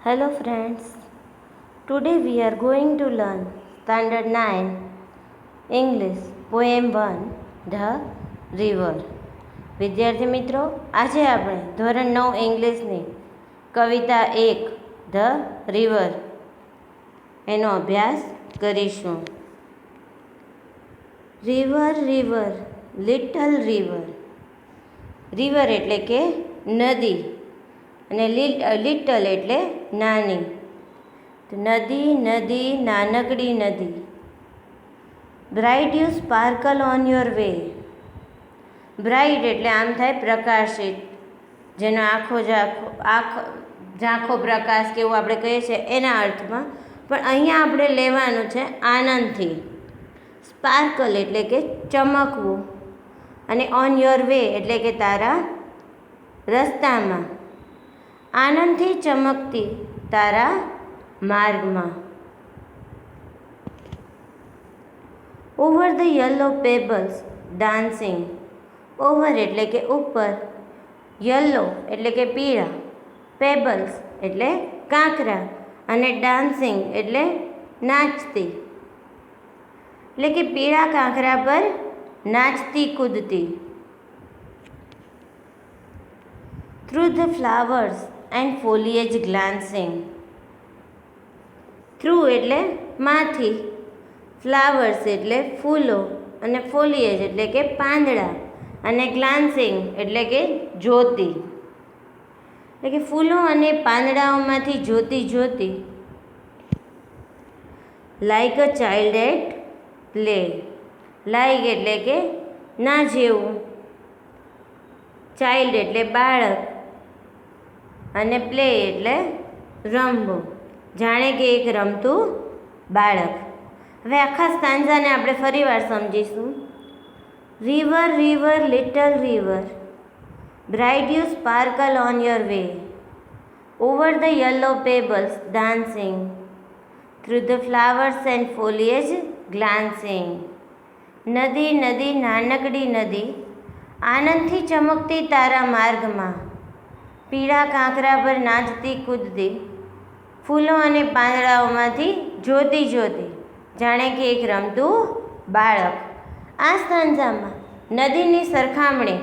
Hello friends, today we are going to learn Standard 9 English Poem 1 The River. વિદ્યાર્થી મિત્રો, આજે આપણે ધોરણ 9 ઇંગ્લિશની કવિતા 1 ધ રિવર એનો અભ્યાસ કરીશું. River river little river. River એટલે કે નદી અને લિટલ એટલે નાની. તો નદી નદી નાનકડી નદી. Bright you sparkle on your way. Bright એટલે આમ થાય પ્રકાશિત, જેનો ઝાંખો પ્રકાશ કેવું આપણે કહીએ છીએ એના અર્થમાં, પણ અહીંયા આપણે લેવાનું છે આનંદથી. સ્પાર્કલ એટલે કે ચમકવું, અને ઓન યોર વે એટલે કે તારા રસ્તામાં. આનંદથી ચમકતી તારા માર્ગમાં. Over the yellow pebbles dancing. Over એટલે કે ઉપર, યલો એટલે કે પીળા, પેબલ્સ એટલે કાંકરા, અને ડાન્સિંગ એટલે નાચતી, એટલે કે પીળા કાંકરા પર નાચતી કૂદતી. Through the flowers and foliage glancing. Through એટલે માંથી, ફ્લાવર્સ એટલે ફૂલો, અને ફોલિયેજ એટલે કે પાંદડા, અને ગ્લાન્સિંગ એટલે કે જ્યોતિ, એટલે કે ફૂલો અને પાંદડાઓમાંથી જ્યોતિ જ્યોતિ. Like a child at play. Like એટલે કે ના જેવું, ચાઇલ્ડ એટલે બાળક, અને પ્લે એટલે રમવું, જાણે કે એક રમતું બાળક. હવે આખા સ્ટાન્ઝાને આપણે ફરીવાર સમજીશું. River river little river, bright you sparkle on your way. Over the yellow pebbles dancing, through the flowers and foliage glancing. નદી નદી નાનકડી નદી, આનંદથી ચમકતી તારા માર્ગમાં. પીળા કાંકરા પર નાચતી કૂદતી, ફૂલો અને પાંદડાઓમાંથી જોતી જોતી, જાણે કે એક રમતું બાળક. આ સ્ટાન્ઝામાં નદીની સરખામણી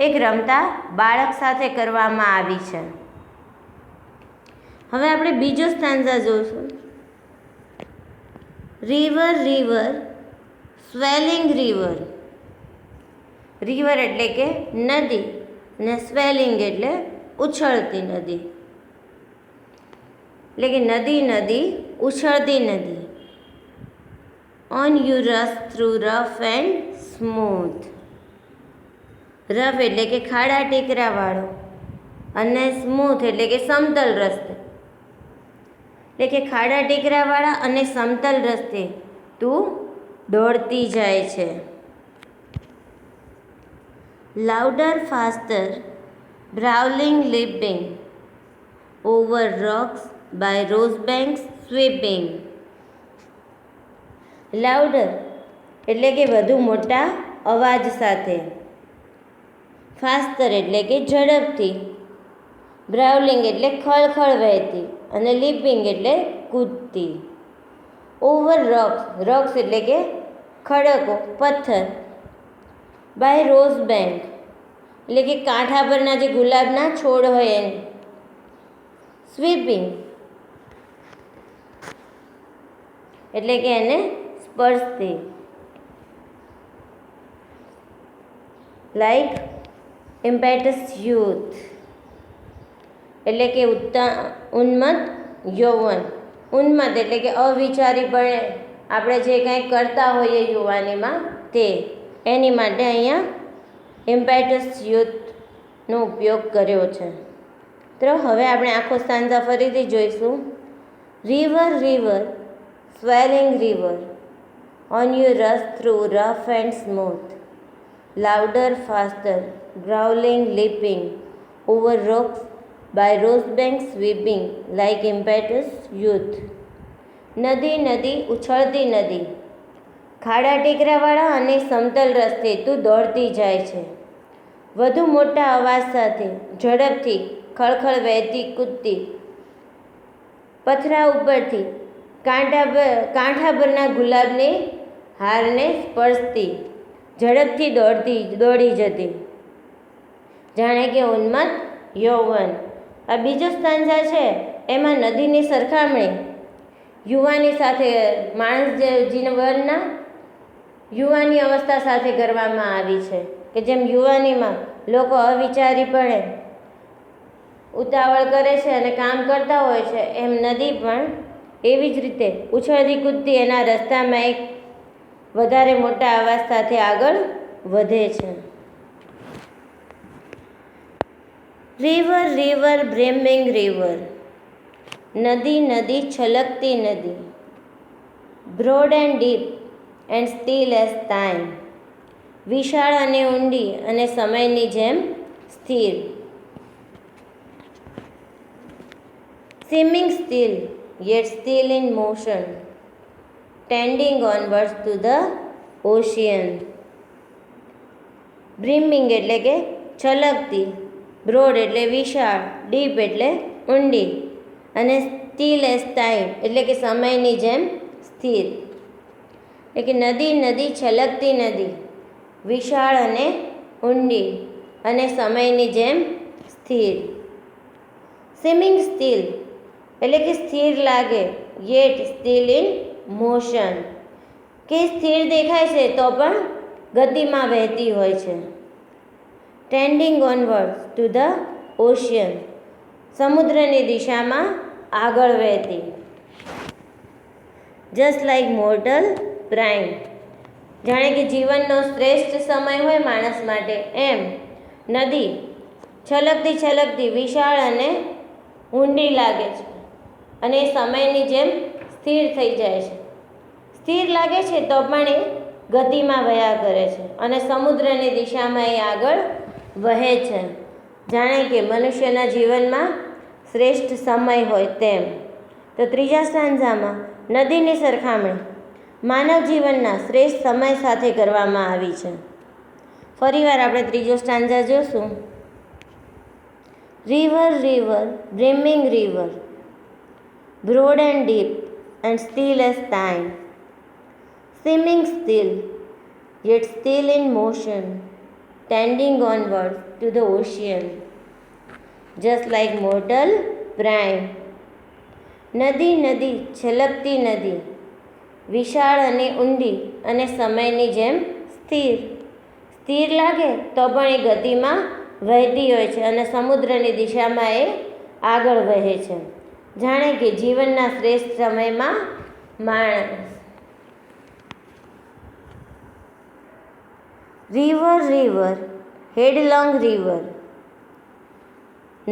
એક રમતા બાળક સાથે કરવામાં આવી છે. હવે આપણે બીજો સ્ટાન્ઝા જોઈશું. River river swelling river. River એટલે કે નદી, અને સ્વેલિંગ એટલે ઉછળતી નદી, એટલે કે નદી નદી ઉછળતી નદી. On you rush through rough and smooth. Rough એટલે કે ખાડા ટેકરાવાળો, અને સ્મૂથ એટલે કે સમતલ રસ્તે, એટલે કે ખાડા ટેકરાવાળા અને સમતલ રસ્તે તું દોડતી જાય છે. Louder faster brawling leaping, over rocks by rose banks sweeping. Louder એટલે કે વધુ મોટા અવાજ સાથે, ફાસ્ટર એટલે કે ઝડપથી, બ્રાઉલિંગ એટલે ખળખળ વહેતી, અને લીપિંગ એટલે કૂદતી. ઓવર રોક્સ, રોક્સ એટલે કે ખડકો પથ્થર, બાય રોઝ બેન્ક એટલે કે કાંઠા પરના જે ગુલાબના છોડ હોય એને. સ્વીપિંગ એટલે કે એને સ્પર્શતી. લાઈક ઇમ્પેટસ યુથ એટલે કે ઉન્મત્ત યૌવન. ઉન્મત્ત એટલે કે અવિચારીપણે આપણે જે કંઈ કરતા હોઈએ યુવાનીમાં તે, એની માટે અહીંયા ઇમ્પેટસ યુથનો ઉપયોગ કર્યો છે. તો હવે આપણે આખો સ્ટાન્ઝા ફરીથી જોઈશું. River river swelling river, on you rush through rough and smooth, louder faster growling leaping, over rocks by rose bank sweeping, like impetuous youth. નદી નદી ઉછળતી નદી, ખાડા ટેકરાવાળા અને સમતલ રસ્તે તું દોડતી જાય છે. વધુ મોટા અવાજ સાથે ઝડપથી ખળખળ વહેતી કૂદતી, પથરા ઉપરથી કાંઠા પરના ગુલાબની હારને સ્પર્શતી ઝડપથી દોડી જતી, જાણે કે ઉન્મત્ત યૌવન. આ બીજો સ્ટાન્ઝા છે એમાં નદીની સરખામણી યુવાની સાથે માણસ જીવનના યુવાની અવસ્થા સાથે કરવામાં આવી છે કે જેમ યુવાનીમાં લોકો અવિચારીપણે ઉતાવળ કરે છે અને કામ કરતા હોય છે, એમ નદી પણ એવી જ રીતે ઉછળતી કૂદતી એના રસ્તામાં એક વધારે મોટા અવાજ સાથે આગળ વધે છે. રિવર રિવર બ્રેમિંગ રિવર, નદી નદી છલકતી નદી. Broad and deep and steel as time, વિશાળ અને ઊંડી અને સમયની જેમ સ્થિર. Seeming still, yet still in motion, tending onwards to the ocean. Brimming એટલે કે છલકતી, બ્રોડ એટલે વિશાળ, ડીપ એટલે ઊંડી અને સ્ટીલ એઝ ટાઈમ એટલે કે સમયની જેમ સ્થિર. એટલે કે નદી નદી છલકતી નદી, વિશાળ અને ઊંડી અને સમયની જેમ સ્થિર. Seeming still એટલે કે સ્થિર લાગે, યેટ સ્ટીલ ઇન મોશન કે સ્થિર દેખાય છે તો પણ ગતિમાં વહેતી હોય છે. Tending onward to the ocean, સમુદ્રની દિશામાં આગળ વહેતી. જસ્ટ લાઈક મોર્ટલ પ્રાઇમ, જાણે કે જીવનનો શ્રેષ્ઠ સમય હોય માણસ માટે, એમ નદી છલકતી છલકતી વિશાળ અને ઊંડી લાગે છે અને એ સમયની જેમ સ્થિર થઈ જાય છે. સ્થિર લાગે છે તો પણ એ ગતિમાં વહ્યા કરે છે અને સમુદ્રની દિશામાં એ આગળ વહે છે, જાણે કે મનુષ્યના જીવનમાં શ્રેષ્ઠ સમય હોય તેમ. તો ત્રીજા સ્ટાન્ઝામાં નદીની સરખામણી માનવ જીવનના શ્રેષ્ઠ સમય સાથે કરવામાં આવી છે. ફરીવાર આપણે ત્રીજો સ્ટાન્ઝા જોશું. River river brimming river, broad and deep and still as time, seeming still, yet still in motion, tending onward to the ocean, just like mortal prime. નદી નદી છલકતી નદી, વિશાળ અને ઊંડી અને સમયની જેમ સ્થિર. સ્થિર લાગે તો પણ એ ગતિમાં વહેતી હોય છે અને સમુદ્રની દિશામાં એ આગળ વહે છે, જાણે કે જીવનના શ્રેષ્ઠ સમયમાં માણસ. રિવર રિવર હેડલોંગ રિવર,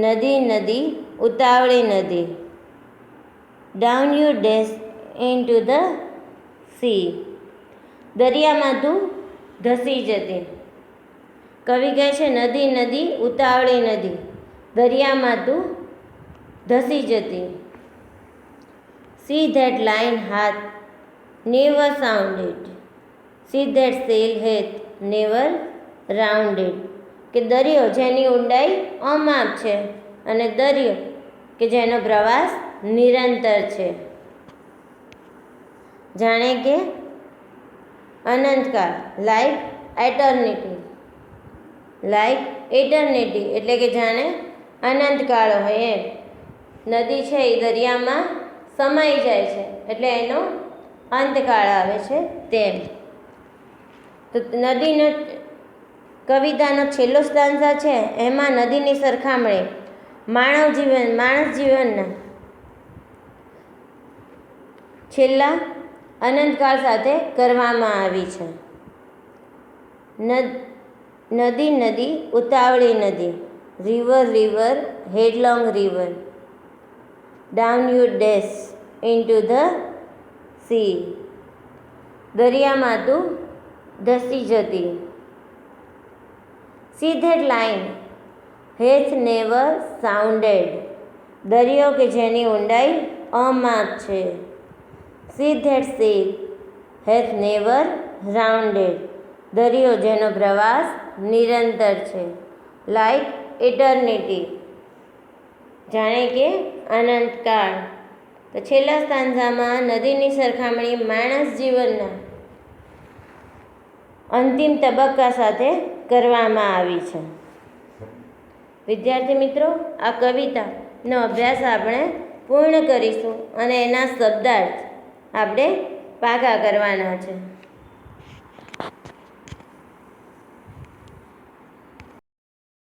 નદી નદી ઉતાવળી નદી. Down you dash in to the sea, દરિયામાં તું ધસી જતી. કવિ કહે છે નદી નદી ઉતાવળી નદી, દરિયામાં તું ધસી જતી. Sea that line hath never sounded, sea that sail hath never rounded, કે દરિયો જેની ઊંડાઈ અમાપ છે અને દરિયો કે જેનો પ્રવાસ નિરંતર છે, જાણે કે અનંતકાળ. લાઈક એટર્નિટી, લાઈક એટર્નિટી એટલે કે જાણે અનંતકાળ હોય એમ. નદી છે એ દરિયામાં સમાઈ જાય છે એટલે એનો અંતકાળ આવે છે તેમ. તો નદીનો કવિતાનો છેલ્લો સ્ટાન્ઝા છે એમાં નદીની સરખામણી માનસ જીવનના છેલ્લા અનંતકાળ સાથે કરવામાં આવી છે. નદી નદી ઉતાવળી નદી, river river headlong river, down you dash into the sea, દરિયામાં તું ધસી જતી. Sea that line hath never sounded, દરિયો કે જેની ઊંડાઈ અમાપ છે. Sea that sea hath never rounded, દરિયો જેનો પ્રવાસ નિરંતર છે. લાઈક ઇટર્નિટી, જાણે કે અનંતકાળ. તો છેલ્લા સ્ટાન્ઝામાં નદીની સરખામણી માણસ જીવનના અંતિમ તબક્કા સાથે કરવામાં આવી છે. વિદ્યાર્થી મિત્રો, આ કવિતાનો અભ્યાસ આપણે પૂર્ણ કરીશું અને એના શબ્દાર્થ આપણે પાકા કરવાના છે.